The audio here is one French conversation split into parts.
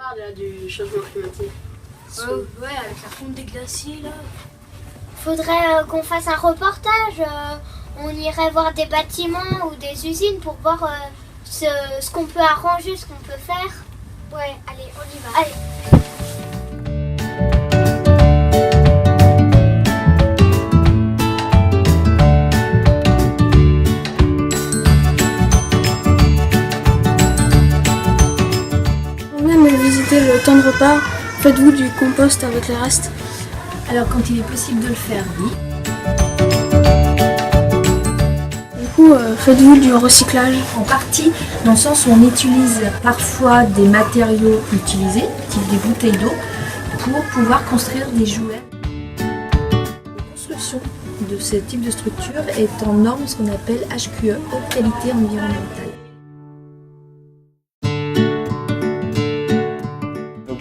marre là, du changement climatique. Ouais, avec la fonte des glaciers là. Faudrait qu'on fasse un reportage. On irait voir des bâtiments ou des usines pour voir ce qu'on peut arranger, ce qu'on peut faire. Ouais, allez, on y va. Allez. On vient de visiter le temps de repas. Faites-vous du compost avec les restes? Alors quand il est possible de le faire, oui. Du coup, faites-vous du recyclage? En partie, dans le sens où on utilise parfois des matériaux utilisés, type des bouteilles d'eau, pour pouvoir construire des jouets. La construction de ce type de structure est en norme ce qu'on appelle HQE, haute qualité environnementale.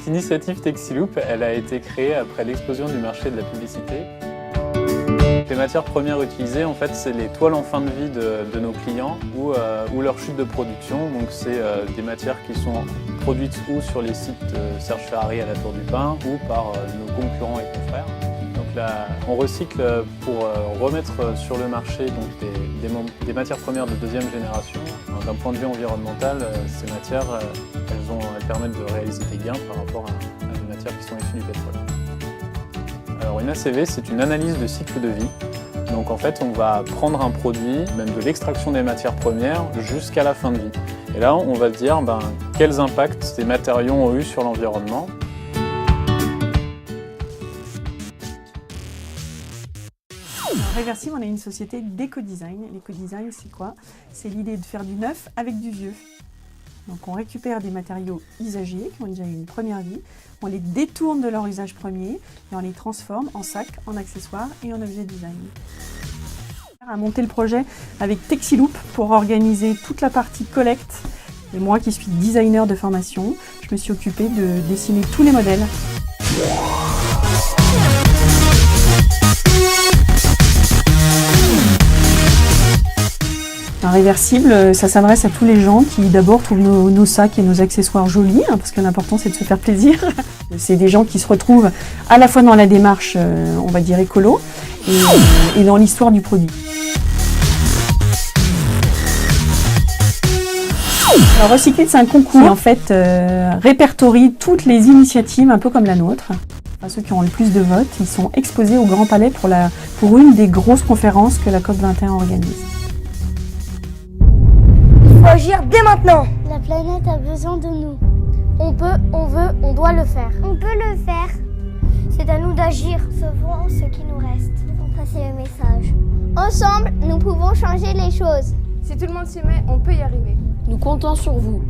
L'initiative Texiloop, elle a été créée après l'explosion du marché de la publicité. Les matières premières utilisées, en fait, c'est les toiles en fin de vie de nos clients ou leur chute de production. Donc, c'est des matières qui sont produites ou sur les sites de Serge Ferrari à la Tour du Pin ou par nos concurrents et confrères. Donc là, on recycle pour remettre sur le marché donc, des matières premières de deuxième génération. D'un point de vue environnemental, ces matières elles permettent de réaliser des gains par rapport à des matières qui sont issues du pétrole. Alors une ACV, c'est une analyse de cycle de vie. Donc en fait, on va prendre un produit, même de l'extraction des matières premières, jusqu'à la fin de vie. Et là, on va se dire quels impacts ces matériaux ont eu sur l'environnement. Réversible, on est une société d'éco-design. L'éco-design, c'est quoi? C'est l'idée de faire du neuf avec du vieux. Donc on récupère des matériaux usagés qui ont déjà eu une première vie, on les détourne de leur usage premier et on les transforme en sacs, en accessoires et en objets design. On a monté le projet avec Texiloop pour organiser toute la partie collecte. Et moi qui suis designer de formation, je me suis occupée de dessiner tous les modèles. Un réversible, ça s'adresse à tous les gens qui d'abord trouvent nos sacs et nos accessoires jolis, parce que l'important c'est de se faire plaisir. C'est des gens qui se retrouvent à la fois dans la démarche, on va dire écolo, et dans l'histoire du produit. Alors Recyclite, c'est un concours qui en fait répertorie toutes les initiatives un peu comme la nôtre. Enfin, ceux qui ont le plus de votes, ils sont exposés au Grand Palais pour une des grosses conférences que la COP21 organise. Il faut agir dès maintenant. La planète a besoin de nous. On peut, on veut, on doit le faire. On peut le faire. C'est à nous d'agir. Sauvons ce qui nous reste. Pour passer le message. Ensemble, nous pouvons changer les choses. Si tout le monde s'y met, on peut y arriver. Nous comptons sur vous.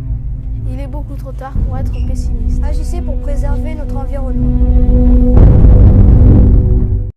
Il est beaucoup trop tard pour être pessimiste. Agissez pour préserver notre environnement.